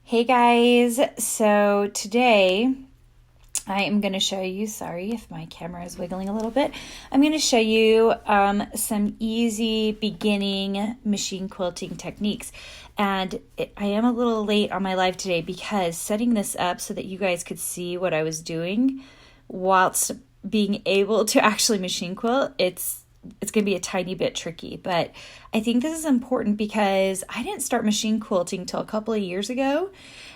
Hey guys, so today I am going to show you, sorry if my camera is wiggling a little bit, I'm going to show you some easy beginning machine quilting techniques. And I am a little late on my live today because setting this up so that you guys could see what I was doing whilst being able to actually machine quilt, it's going to be a tiny bit tricky, but I think this is important because I didn't start machine quilting till a couple of years ago,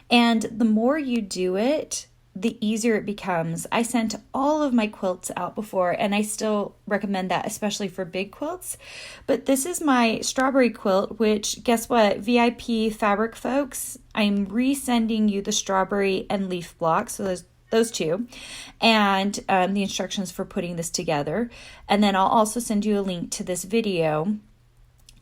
and the more you do it, the easier it becomes. I sent all of my quilts out before, and I still recommend that, especially for big quilts. But this is my strawberry quilt, which, guess what, VIP fabric folks, I'm resending you the strawberry and leaf blocks, so those two, and the instructions for putting this together. And then I'll also send you a link to this video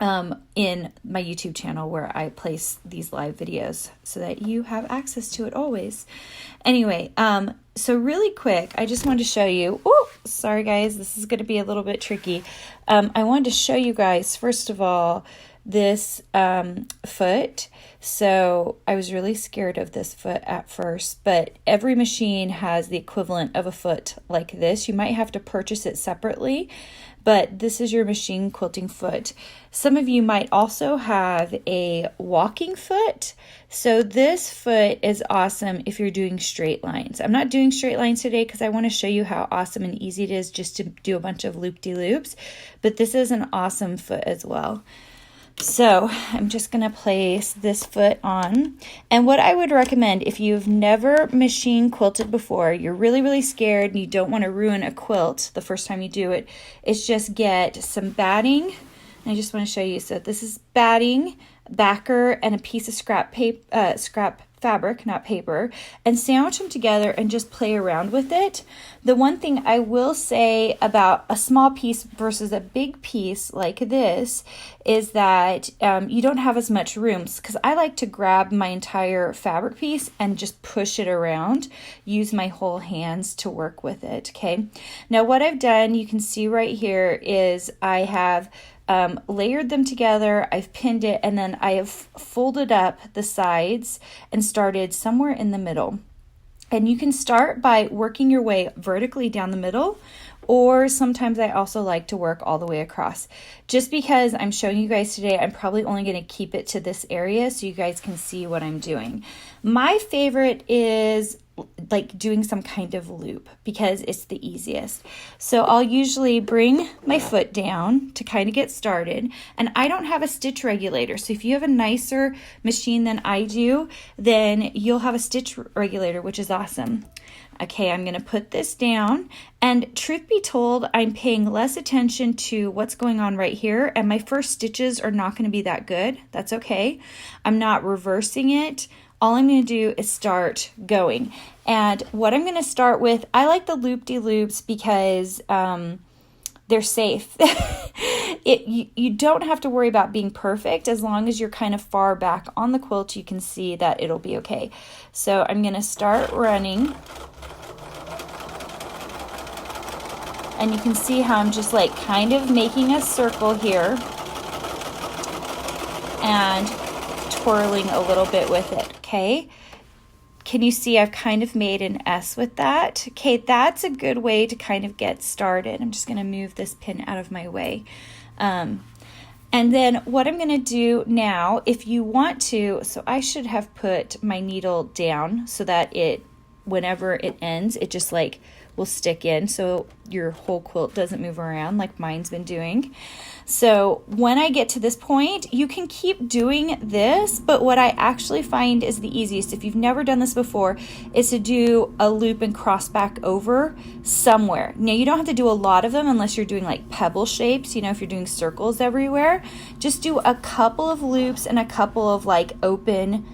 in my YouTube channel where I place these live videos so that you have access to it always. Anyway, so really quick, I just wanted to show you, oh, sorry guys, this is going to be a little bit tricky. I wanted to show you guys, first of all, this foot. So I was really scared of this foot at first, but every machine has the equivalent of a foot like this. You might have to purchase it separately, but this is your machine quilting foot. Some of you might also have a walking foot. So this foot is awesome if you're doing straight lines. I'm not doing straight lines today because I want to show you how awesome and easy it is just to do a bunch of loop-de-loops, but this is an awesome foot as well. So I'm just going to place this foot on. And what I would recommend, if you've never machine quilted before, you're really scared and you don't want to ruin a quilt the first time you do it, is just get some batting. And I just want to show you. So this is batting, backer, and a piece of scrap fabric, not paper, and sandwich them together and just play around with it. The one thing I will say about a small piece versus a big piece like this is that you don't have as much room, because I like to grab my entire fabric piece and just push it around, use my whole hands to work with it. Okay, now what I've done, you can see right here, is I have layered them together, I've pinned it, and then I have folded up the sides and started somewhere in the middle. And you can start by working your way vertically down the middle, or sometimes I also like to work all the way across. Just because I'm showing you guys today, I'm probably only going to keep it to this area so you guys can see what I'm doing. My favorite is like doing some kind of loop because it's the easiest. So I'll usually bring my foot down to kind of get started, and I don't have a stitch regulator. So if you have a nicer machine than I do, then you'll have a stitch regulator, which is awesome. Okay, I'm going to put this down, and truth be told, I'm paying less attention to what's going on right here, and my first stitches are not going to be that good. That's okay. I'm not reversing it. All I'm going to do is start going. And what I'm going to start with, I like the loop-de-loops because they're safe. You don't have to worry about being perfect. As long as you're kind of far back on the quilt, you can see that it'll be okay. So I'm going to start running. And you can see how I'm just like kind of making a circle here and twirling a little bit with it, okay? Can you see I've kind of made an S with that? Okay, that's a good way to kind of get started. I'm just going to move this pin out of my way. And then what I'm going to do now, if you want to, so I should have put my needle down so that whenever it ends, it just like will stick in so your whole quilt doesn't move around like mine's been doing. So when I get to this point, you can keep doing this, but what I actually find is the easiest, if you've never done this before, is to do a loop and cross back over somewhere. Now you don't have to do a lot of them unless you're doing like pebble shapes, you know, if you're doing circles everywhere. Just do a couple of loops and a couple of like open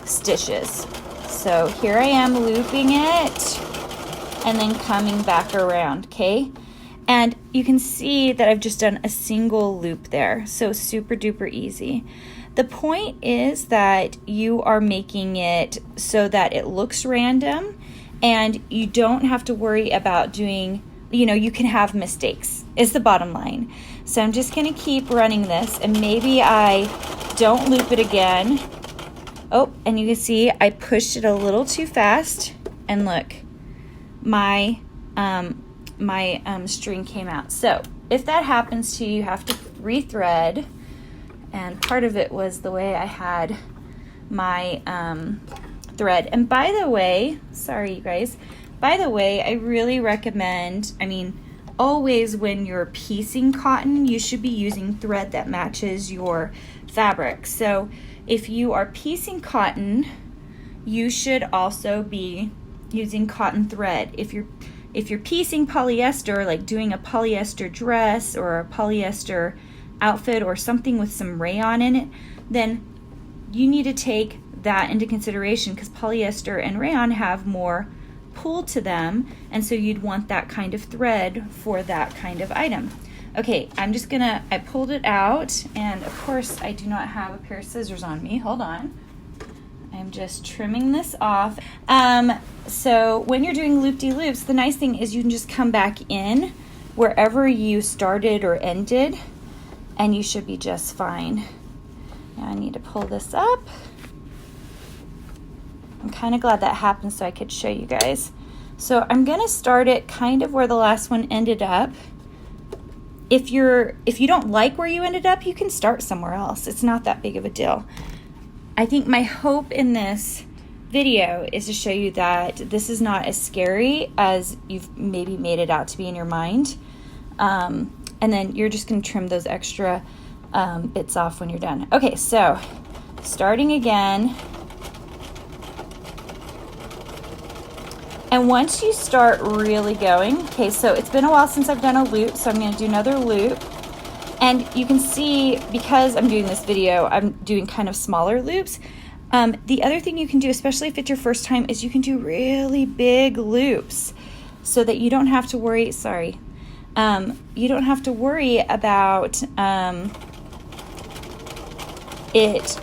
stitches. So here I am looping it and then coming back around, okay? And you can see that I've just done a single loop there, so super duper easy. The point is that you are making it so that it looks random and you don't have to worry about doing, you can have mistakes, is the bottom line. So I'm just gonna keep running this, and maybe I don't loop it again, Oh, and you can see I pushed it a little too fast, and look, my string came out. So if that happens to you, you have to rethread, and part of it was the way I had my thread. And by the way, sorry you guys, by the way, I really recommend, always when you're piecing cotton, you should be using thread that matches your fabric. So if you are piecing cotton, you should also be using cotton thread. If you're piecing polyester, like doing a polyester dress or a polyester outfit or something with some rayon in it, then you need to take that into consideration, because polyester and rayon have more pull to them, and so you'd want that kind of thread for that kind of item. Okay, I pulled it out, and of course I do not have a pair of scissors on me. Hold on. I'm just trimming this off. So when you're doing loop-de-loops, the nice thing is you can just come back in wherever you started or ended, and you should be just fine. Now I need to pull this up. I'm kind of glad that happened so I could show you guys. So I'm going to start it kind of where the last one ended up. If you don't like where you ended up, you can start somewhere else. It's not that big of a deal. I think my hope in this video is to show you that this is not as scary as you've maybe made it out to be in your mind. And then you're just going to trim those extra bits off when you're done. Okay, so starting again. And once you start really going, okay, so it's been a while since I've done a loop, so I'm going to do another loop. And you can see, because I'm doing this video, I'm doing kind of smaller loops. The other thing you can do, especially if it's your first time, is you can do really big loops so that you don't have to worry, you don't have to worry about it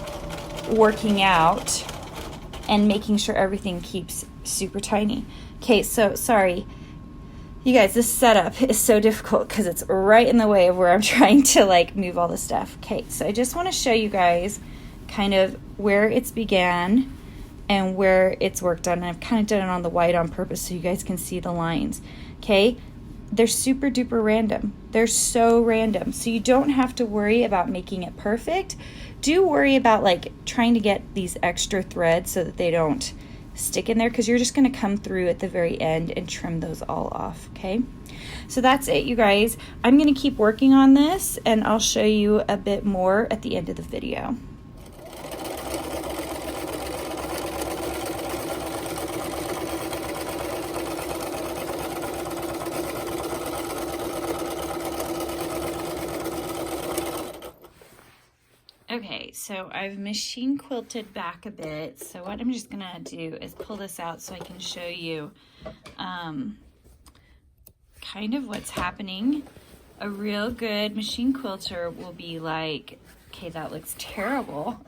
working out and making sure everything keeps super tiny. Okay, so sorry. You guys, this setup is so difficult because it's right in the way of where I'm trying to move all this stuff. Okay, so I just want to show you guys kind of where it's began and where it's worked on. And I've kind of done it on the white on purpose so you guys can see the lines. Okay, they're super duper random. They're so random. So you don't have to worry about making it perfect. Do worry about trying to get these extra threads so that they don't stick in there, because you're just going to come through at the very end and trim those all off. Okay, so that's it, you guys. I'm going to keep working on this, and I'll show you a bit more at the end of the video. Okay, so I've machine quilted back a bit. So what I'm just gonna do is pull this out so I can show you kind of what's happening. A real good machine quilter will be like, okay, that looks terrible.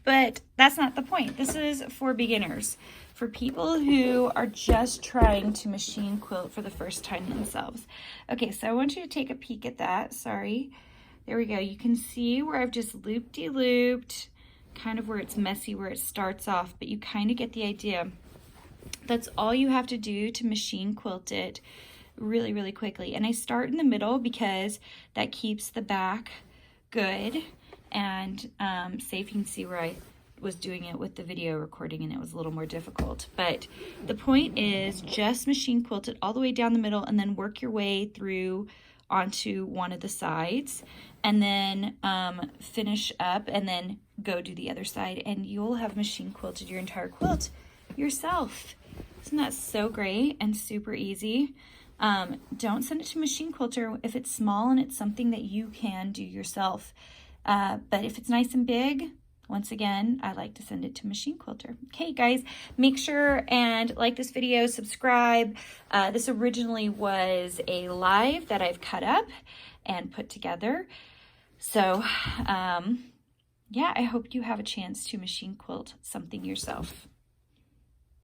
But that's not the point. This is for beginners, for people who are just trying to machine quilt for the first time themselves. Okay, so I want you to take a peek at that. Sorry. There we go. You can see where I've just loop-de-looped, kind of where it's messy, where it starts off, but you kind of get the idea. That's all you have to do to machine quilt it really, really quickly. And I start in the middle because that keeps the back good and safe. You can see where I was doing it with the video recording and it was a little more difficult. But the point is just machine quilt it all the way down the middle and then work your way through onto one of the sides, and then finish up and then go do the other side, and you'll have machine quilted your entire quilt yourself. Isn't that so great and super easy? Don't send it to machine quilter if it's small and it's something that you can do yourself. But if it's nice and big, once again, I like to send it to machine quilter. Okay, guys, make sure and like this video, subscribe. This originally was a live that I've cut up and put together. So, yeah, I hope you have a chance to machine quilt something yourself.